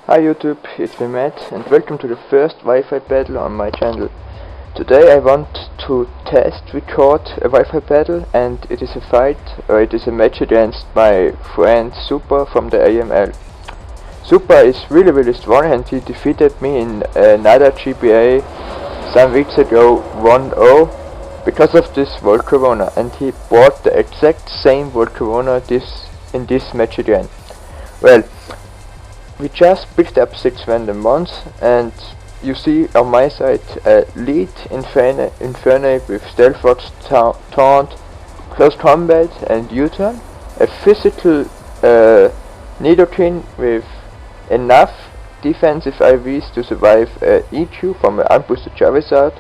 Hi YouTube, it's me Matt and welcome to the first Wi-Fi battle on my channel. Today I want to test record a Wi-Fi battle, and it is a fight, or it is a match against my friend Super from the AML. Super is really strong and he defeated me in another GPA some weeks ago 1-0 because of this World Corona, and he bought the exact same World Corona in this match again. Well, we just picked up 6 random ones, and you see on my side a lead Infernape with Stealth Fox, Taunt, Close Combat and U-Turn, a physical Nidoking with enough defensive IVs to survive EQ from an unboosted Charizard,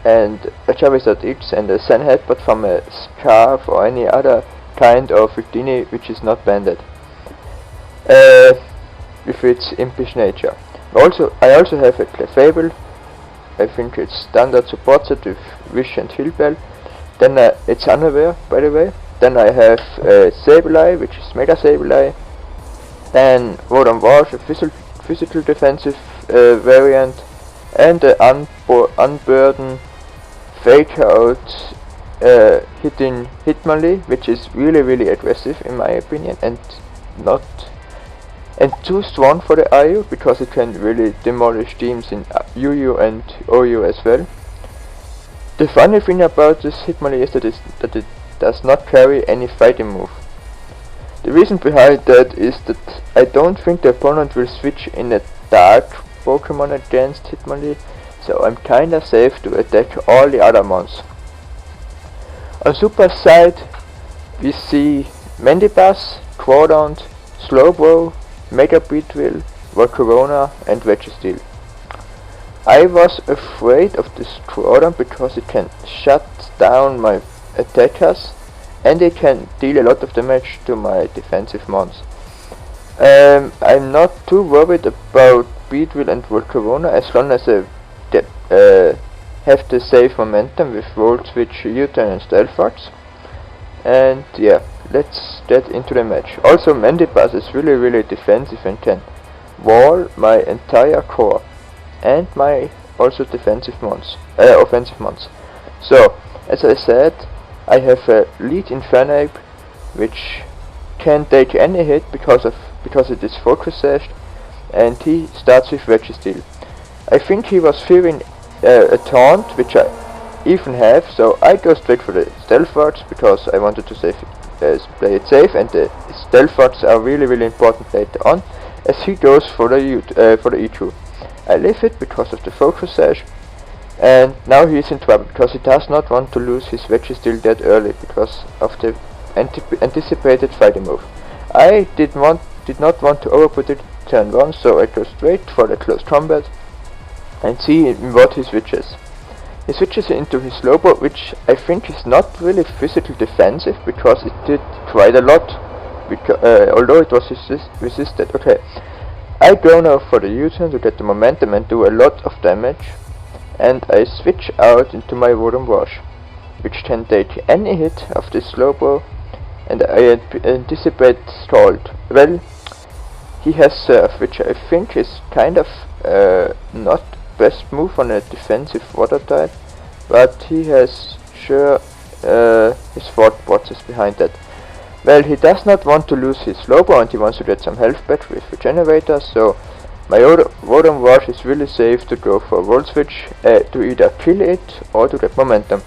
and a Charizard X and a Sun Headbutt from a Scarf or any other kind of Victini which is not banded. With its impish nature. I also have a Clefable. I think it's standard support set with Wish and Heal Bell. Then it's Unaware, by the way. Then I have Sableye, which is Mega Sableye. Then Rotom Wash, a physical defensive variant, and Unburden Fake Out hitting Hitmonlee, which is really aggressive in my opinion, and too strong for the IU because it can really demolish teams in UU and OU as well. The funny thing about this Hitmonlee is that it does not carry any fighting move. The reason behind that is that I don't think the opponent will switch in a dark Pokemon against Hitmonlee, so I'm kinda safe to attack all the other mons. On Super's side we see Mandibuzz, Groudon, Slowbro, Mega Beedrill, Volcarona and Registeel. I was afraid of this Groudon because it can shut down my attackers and it can deal a lot of damage to my defensive mons. I'm not too worried about Beedrill and Volcarona as long as I have the safe momentum with Volt Switch, U-Turn and Stealth Fox. And yeah, let's get into the match. Also, Mandibuzz is really defensive and can wall my entire core and my also offensive mons. So, as I said, I have a lead Infernape which can take any hit because it is focus sashed, and he starts with Registeel. I think he was fearing a taunt, which I even have, so I go straight for the Stealth Fox because I wanted to play it safe, and the Stealth Fox are really important later on as he goes for the EQ. I leave it because of the focus sash, and now he is in trouble because he does not want to lose his Registeel that early because of the anticipated fighting move. I did not want to overpredict turn 1, so I go straight for the Close Combat and see what he switches. He switches into his Slowbro, which I think is not really physical defensive because it did quite a lot, although it was resisted. Okay, I go now for the U-turn to get the momentum and do a lot of damage, and I switch out into my Rotom Wash, which can take any hit of this Slowbro, and I anticipate Scald. Well, he has Surf, which I think is kind of not best move on a defensive water type, but he has his thought process behind that. Well, he does not want to lose his Slowbro and he wants to get some health back with Regenerator, so my Rotom Wash is really safe to go for Volt Switch to either kill it or to get momentum.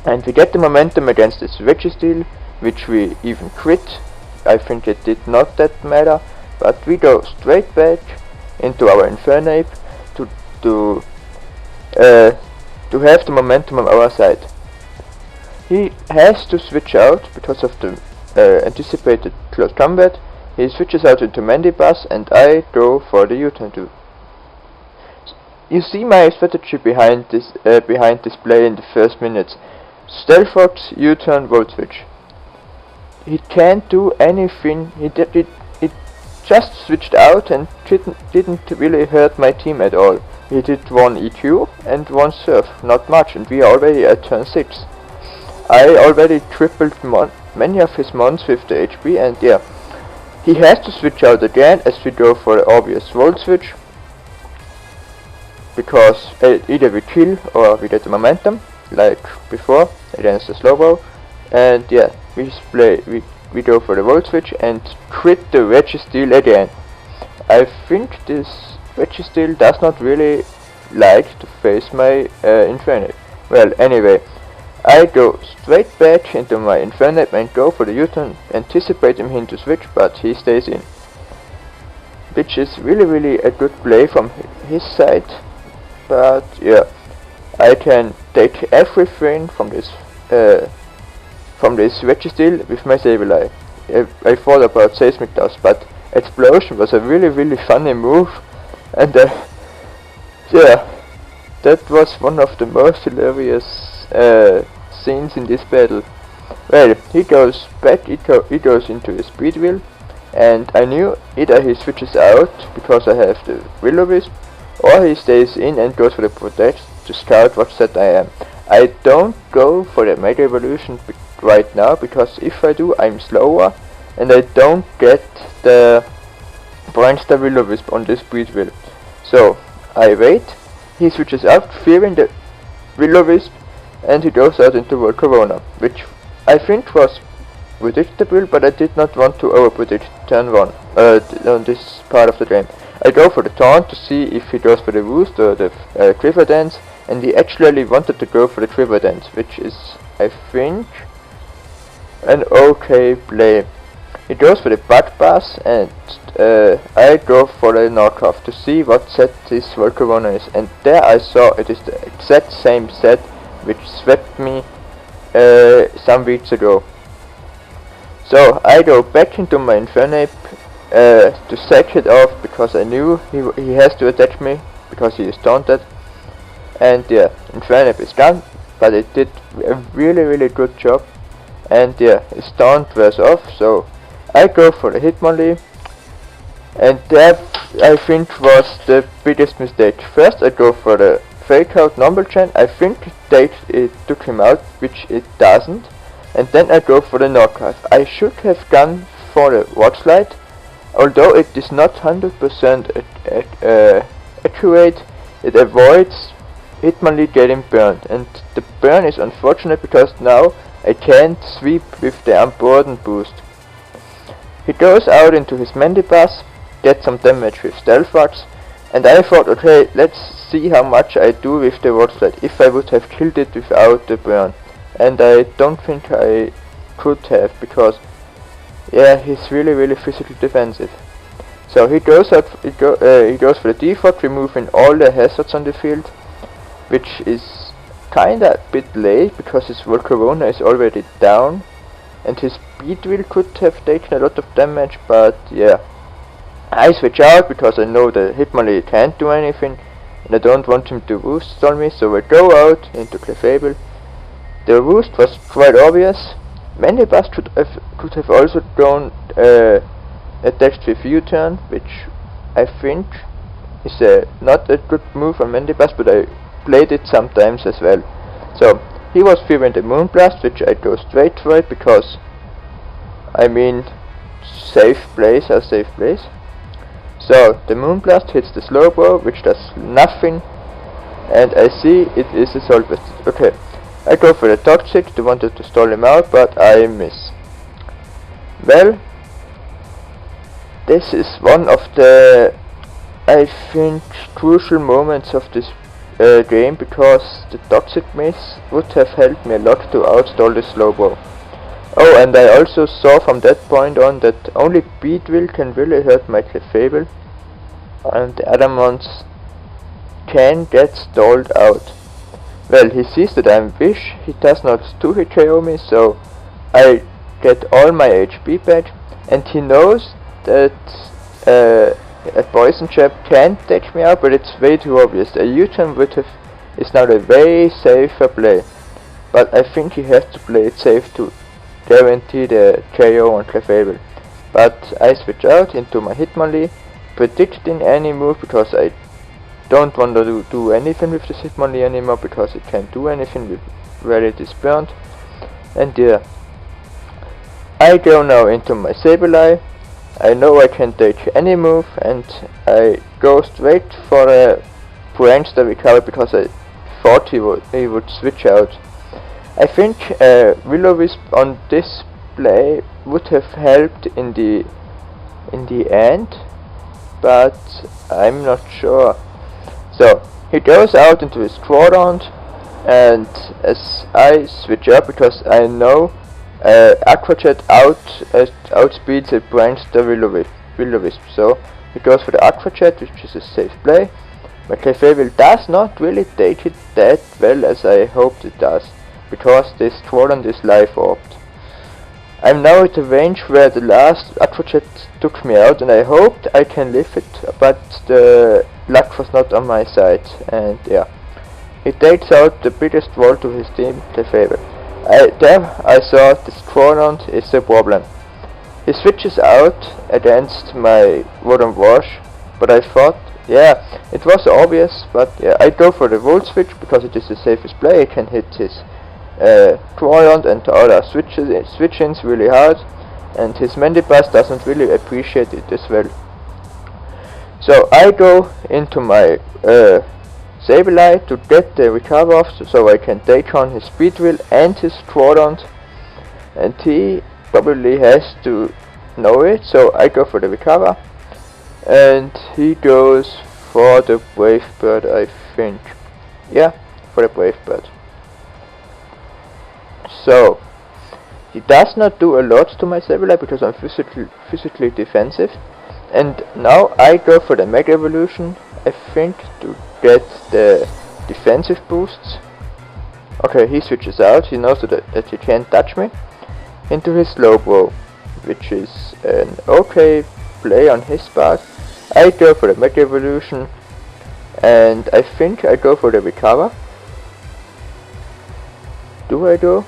And we get the momentum against this Registeel, which we even crit. I think it did not that matter, but we go straight back into our Infernape to have the momentum on our side. He has to switch out because of the anticipated Close Combat. He switches out into Mandibuzz and I go for the U-turn too. You see my strategy behind this play in the first minutes. Stealth Fox, U-turn, Volt Switch. He can't do anything. He just switched out and didn't really hurt my team at all. He did 1 EQ and 1 Surf, not much, and we are already at turn 6. I already tripled many of his mons with the HP, and yeah, He has to switch out again as we go for the obvious volt switch, because either we kill or we get the momentum, like before against the Slowbro. And yeah, we go for the volt switch and crit the Registeel again. I think this Registeel does not really like to face my Infernape. Well, anyway, I go straight back into my Infernape and go for the U-turn, anticipating him to switch, but he stays in. Which is really a good play from his side. But yeah, I can take everything from this Registeel with my Sableye. I thought about Seismic Dust, but Explosion was a really funny move, and yeah, that was one of the most hilarious scenes in this battle. Well, he goes back, he goes into his Speed Wheel, and I knew either he switches out because I have the Will-O-Wisp, or he stays in and goes for the Protect to scout what set I am. I don't go for the Mega Evolution right now, because if I do, I'm slower, and I don't get the Brainstar Will-O-Wisp on this Speed Wheel. So I wait, he switches out, fearing the Will-O-Wisp, and he goes out into Volcarona, which I think was predictable, but I did not want to overpredict turn 1 on this part of the game. I go for the taunt to see if he goes for the Roost or the Quiver Dance, and he actually wanted to go for the Quiver Dance, which is, I think, an okay play. He goes for the Bug Buzz, and I go for the knockoff to see what set this Volcarona is, and there I saw it is the exact same set which swept me some weeks ago. So I go back into my Infernape to sack it off, because I knew he has to attack me because he is taunted. And yeah, Infernape is gone, but it did a really good job. And yeah, his taunt wears off, so I go for the Hitmonlee, and that I think was the biggest mistake. First I go for the Fake Out Numbergen. I think it took him out, which it doesn't, and then I go for the knockoff. I should have gone for the Rock Slide, although it is not 100% accurate. It avoids Hitmonlee getting burned, and the burn is unfortunate because now I can't sweep with the Unburden boost. He goes out into his Mandibuzz, gets some damage with Stealth Rocks, and I thought, okay, let's see how much I do with the Rock Slide if I would have killed it without the burn. And I don't think I could have, because yeah, he's really physically defensive. So he goes out, he goes for the default, removing all the hazards on the field, which is kinda a bit late because his Volcarona is already down, and his Speed Wheel could have taken a lot of damage, but yeah. I switch out because I know the Hitmonlee can't do anything, and I don't want him to Roost on me, so I go out into Clefable. The Roost was quite obvious. Mandibuzz could have also gone attached with U-turn, which I think is not a good move on Mandibuzz, but I played it sometimes as well. So he was fearing the Moonblast, which I go straight for it because, I mean, safe plays are safe plays. So the Moonblast hits the Slowbro, which does nothing, and I see it is a Salt Vest. Okay, I go for the Toxic to wanted to stall him out, but I miss. Well, this is one of the, I think, crucial moments of this game, because the Toxic miss would have helped me a lot to outstall the Slowbro. Oh, and I also saw from that point on that only Beedrill can really hurt my Clefable, and the other ones can get stalled out. Well, he sees that I'm Wish, he does not 2-hit KO me, so I get all my HP back, and he knows that a Poison Jab can take me out, but it's way too obvious. A U-turn is now a way safer play, but I think he has to play it safe to guarantee the KO on Clefable. But I switch out into my Hitmonlee, predicting any move because I don't want to do anything with this Hitmonlee anymore, because it can't do anything with where it is burnt. And yeah, I go now into my Sableye. I know I can take any move, and I go straight for a Brainstorm recovery because I thought he would switch out. I think Will-O-Wisp on this play would have helped in the end, but I'm not sure. So he goes out into his Groudon, and as I switch up because I know Aqua Jet outspeeds a Brainstorm Will-O-Wisp, so he goes for the Aqua Jet, which is a safe play. My Clefairy does not really take it that well as I hoped it does, because this Groudon is life orbed. I'm now at a range where the last Aqua Jet took me out, and I hoped I can live it, but the luck was not on my side, and yeah. He takes out the biggest wall to his team, Clefairy. There I saw this Groudon is a problem. He switches out against my Rotom Wash, but I thought, yeah, it was obvious, but yeah, I go for the Volt Switch because it is the safest play. I can hit his Groudon and the other switch-ins really hard, and his Mandibuzz doesn't really appreciate it as well. So I go into my Sableye to get the recover off, so I can take on his Speedrill and his Groudon, and he probably has to know it, so I go for the recover, and he goes for the Brave Bird, I think. Yeah, for the Brave Bird. So he does not do a lot to my Sableye because I'm physically defensive, and now I go for the Mega Evolution, I think, to get the defensive boosts. Okay, he switches out, he knows that he can't touch me, into his Slowbro, which is an okay play on his part. I go for the Mega Evolution, and I think I go for the recover. Do I go?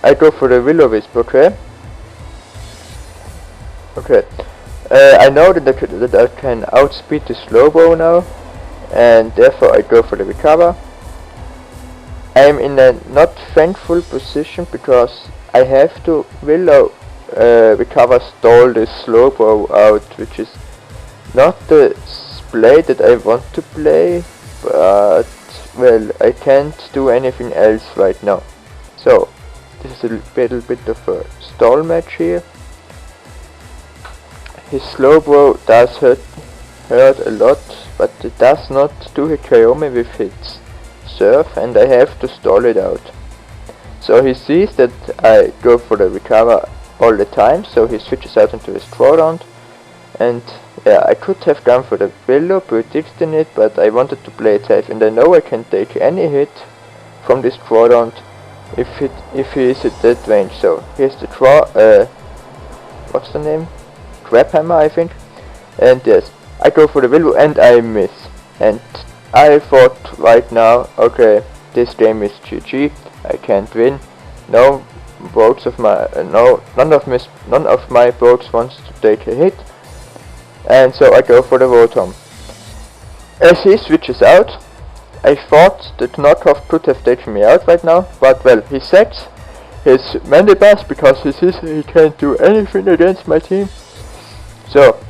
I go for the Will-O-Wisp, okay. Okay. I know that I can outspeed the Slowbro now, and therefore I go for the recover. I am in a not thankful position because I have to recover stall this Slowbro out, which is not the play that I want to play, but well, I can't do anything else right now. So this is a little bit of a stall match here. His Slowbro does hurt a lot, but it does not do hit KO me with its Surf, and I have to stall it out. So he sees that I go for the recover all the time, so he switches out into his Groudon, and yeah, I could have gone for the Willow, predicting it, but I wanted to play it safe, and I know I can take any hit from this Groudon if he is at that range. So here's the what's the name? Trap Hammer, I think. And yes, I go for the Willow and I miss. And I thought right now, okay, this game is GG. I can't win. No boats of my none of my boats wants to take a hit. And so I go for the Rotom. As he switches out, I thought that Knockoff could have taken me out right now, but well, he sacks his Mandibuzz because he sees he can't do anything against my team. So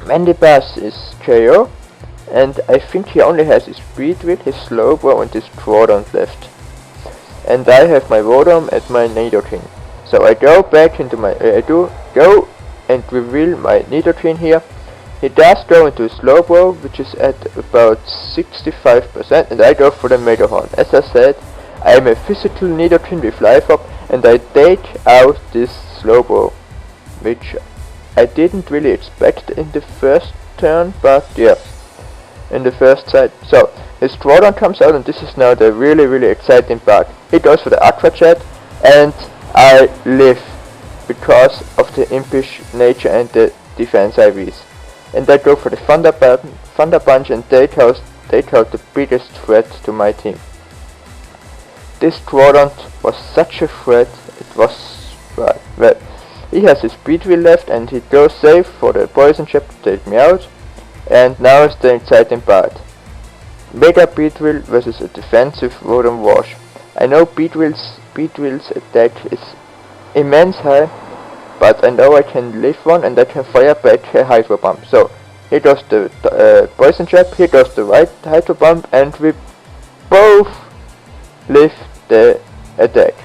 Mandibuzz is KO, and I think he only has his Speedrill, his Slowbro and his Groudon left. And I have my Rotom and my Nidoking. So I go back into my I do go and reveal my Nidoking here. He does go into Slowbro, which is at about 65%, and I go for the Mega Horn. As I said, I am a physical Nidoking with Life Orb, and I take out this Slowbro, which I didn't really expect in the first turn, but yeah, in the first side. So his Groudon comes out, and this is now the really exciting part. He goes for the Aqua Jet, and I live because of the impish nature and the defense IVs. And I go for the Thunder Punch and take out the biggest threat to my team. This Groudon was such a threat. It was well. He has his Speedrill left, and he goes safe for the Poison Jab to take me out. And now is the exciting part. Mega Beedrill versus a defensive Rotom Wash. I know Beedrill's attack is immense high, but I know I can live one and I can fire back a Hydro Bomb. So here goes the Poison Trap, here goes the right Hydro Bomb, and we both live the attack.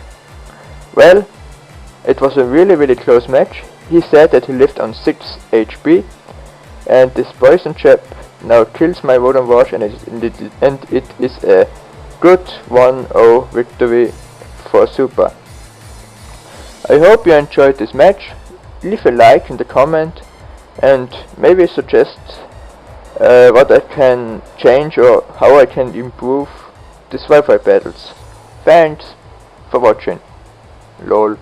Well, it was a really close match. He said that he lived on 6 HP, and this Poison Trap now kills my Rotom Wash, and it is a good 1-0 victory for Super. I hope you enjoyed this match. Leave a like in the comment and maybe suggest what I can change or how I can improve these Wi-Fi battles. Thanks for watching. LOL.